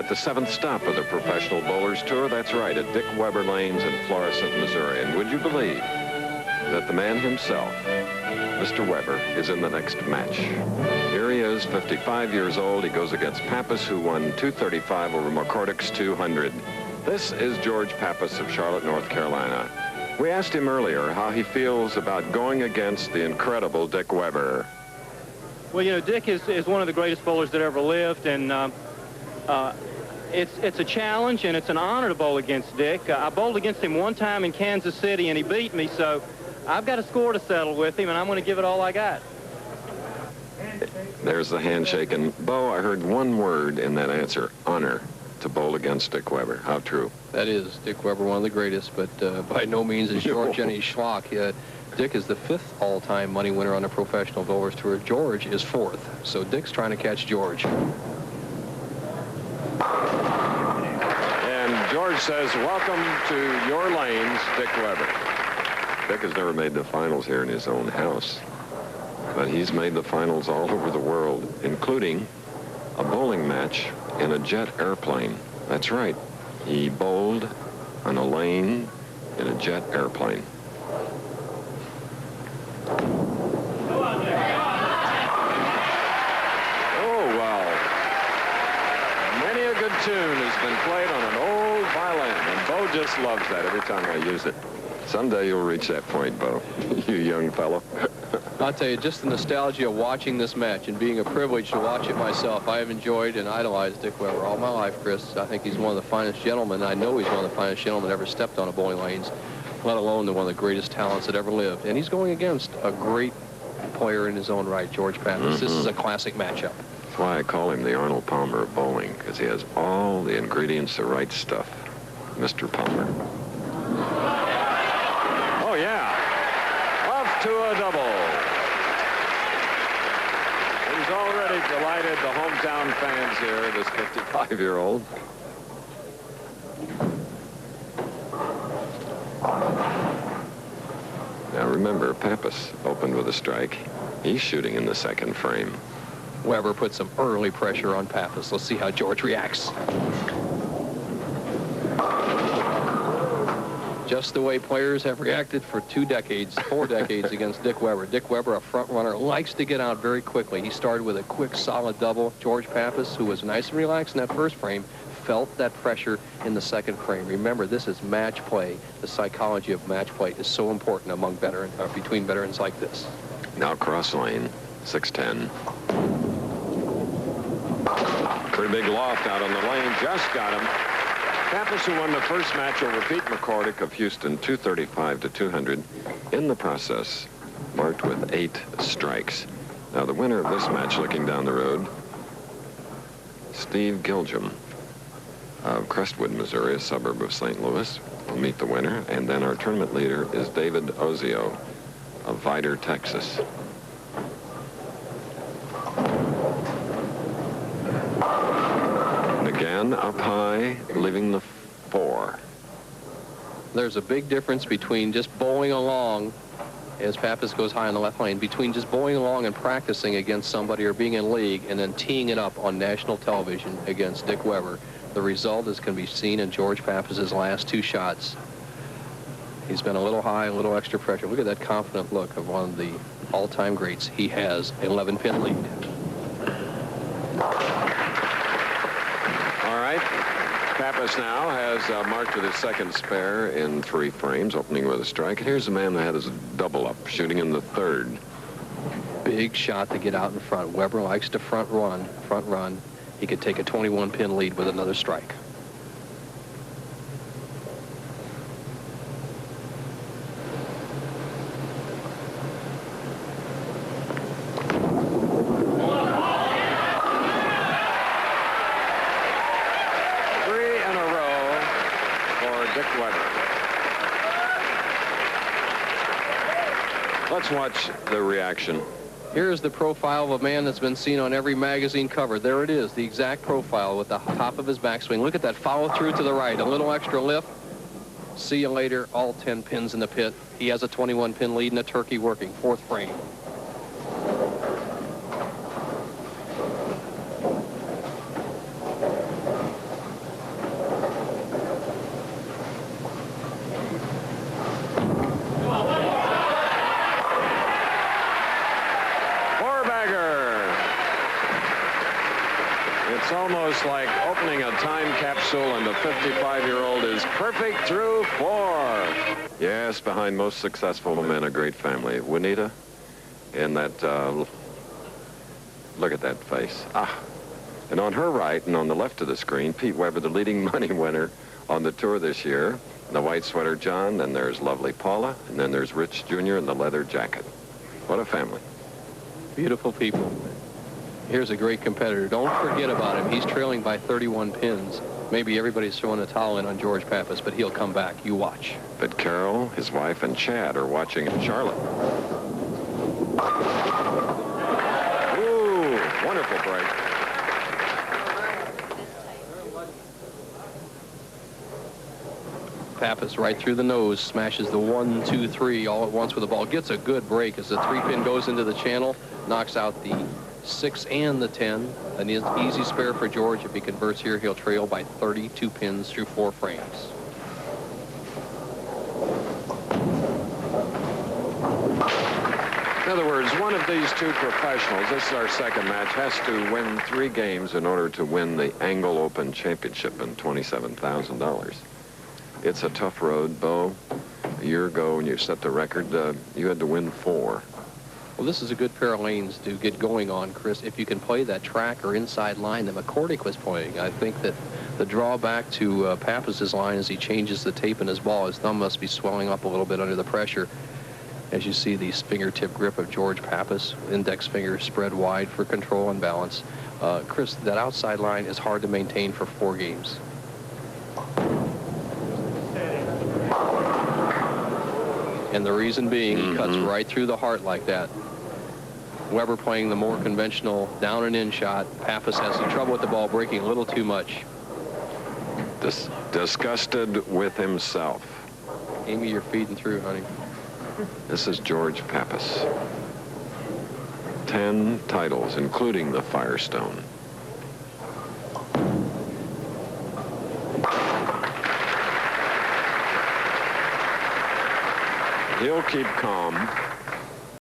at the 7th stop of the Professional Bowlers Tour. That's right, at Dick Weber Lanes in Florissant, Missouri. And would you believe that the man himself, Mr. Weber, is in the next match? Here he is, 55 years old. He goes against Pappas, who won 235 over McCordick's 200. This is George Pappas of Charlotte, North Carolina. We asked him earlier how he feels about going against the incredible Dick Weber. Well, you know, Dick is one of the greatest bowlers that ever lived, and it's a challenge and it's an honor to bowl against Dick. I bowled against him one time in Kansas City, and he beat me, so I've got a score to settle with him, and I'm going to give it all I got. There's the handshake, and Bo, I heard one word in that answer: honor, to bowl against Dick Weber. How true? That is. Dick Weber, one of the greatest, but by no means is George any schlock. Dick is the 5th all-time money winner on the Professional Bowlers Tour. George is 4th. So Dick's trying to catch George. And George says, welcome to your lanes, Dick Weber. Dick has never made the finals here in his own house, but he's made the finals all over the world, including a bowling match in a jet airplane. That's right. He bowled on a lane in a jet airplane. Tune has been played on an old violin, and Bo just loves that every time I use it. Someday you'll reach that point, Bo, you young fellow. I'll tell you, just the nostalgia of watching this match and being a privilege to watch it myself. I have enjoyed and idolized Dick Weber all my life, Chris. I think he's one of the finest gentlemen. I know he's one of the finest gentlemen that ever stepped on a bowling lanes, let alone one of the greatest talents that ever lived. And he's going against a great player in his own right, George Pappas. This is a classic matchup. That's why I call him the Arnold Palmer of bowling, because he has all the ingredients, the right stuff. Mr. Palmer. Oh, yeah. Off to a double. He's already delighted the hometown fans here, this 55-year-old. Now, remember, Pappas opened with a strike. He's shooting in the 2nd frame. Weber put some early pressure on Pappas. Let's see how George reacts. Just the way players have reacted for 4 decades against Dick Weber. Dick Weber, a front runner, likes to get out very quickly. He started with a quick, solid double. George Pappas, who was nice and relaxed in that 1st frame, felt that pressure in the 2nd frame. Remember, this is match play. The psychology of match play is so important among between veterans like this. Now cross lane, 610. Pretty big loft out on the lane, just got him. Pappas, who won the 1st match over Pete McCordick of Houston, 235 to 200, in the process, marked with 8 strikes. Now the winner of this match, looking down the road, Steve Gilgum of Crestwood, Missouri, a suburb of St. Louis, will meet the winner. And then our tournament leader is David Ozio of Vidor, Texas. Again, up high, leaving the 4. There's a big difference between just bowling along, as Pappas goes high on the left lane, between just bowling along and practicing against somebody or being in league and then teeing it up on national television against Dick Weber. The result is can be seen in George Pappas's last 2 shots. He's been a little high, a little extra pressure. Look at that confident look of one of the all-time greats. He has an 11-pin lead. Pappas now has marked with his 2nd spare in 3 frames, opening with a strike. And here's a man that had his double up, shooting in the 3rd. Big shot to get out in front. Weber likes to front run. He could take a 21-pin lead with another strike. Let's watch the reaction. Here's the profile of a man that's been seen on every magazine cover. There it is, the exact profile with the top of his backswing. Look at that follow through to the right, a little extra lift. See you later, all 10 pins in the pit. He has a 21-pin lead and a turkey working, 4th frame. like opening a time capsule, and the 55-year-old is perfect through 4. Yes, behind most successful men, a great family. Juanita, in that, look at that face. And on her right and on the left of the screen, Pete Weber, the leading money winner on the tour this year. The white sweater, John, then there's lovely Paula, and then there's Rich Jr. in the leather jacket. What a family. Beautiful people. Here's a great competitor. Don't forget about him. He's trailing by 31 pins. Maybe everybody's throwing a towel in on George Pappas, but he'll come back. You watch. But Carol, his wife, and Chad are watching in Charlotte. Ooh, wonderful break. Pappas right through the nose, smashes the 1, 2, 3 all at once with the ball. Gets a good break as the 3-pin goes into the channel, knocks out the 6 and the 10. An easy spare for George. If he converts here, he'll trail by 32 pins through 4 frames. In other words, one of these two professionals, this is our second match, has to win 3 games in order to win the Angle Open Championship and $27,000. It's a tough road, Bo. A year ago, when you set the record, you had to win 4. Well, this is a good pair of lanes to get going on, Chris. If you can play that track or inside line that McCordick was playing, I think that the drawback to Pappas's line as he changes the tape in his ball, his thumb must be swelling up a little bit under the pressure. As you see the fingertip grip of George Pappas, index finger spread wide for control and balance. Chris, that outside line is hard to maintain for 4 games. And the reason being, he cuts right through the heart like that. Weber playing the more conventional down and in shot. Pappas has some trouble with the ball breaking a little too much. Disgusted with himself. Amy, you're feeding through, honey. This is George Pappas. 10 titles, including the Firestone. He'll keep calm.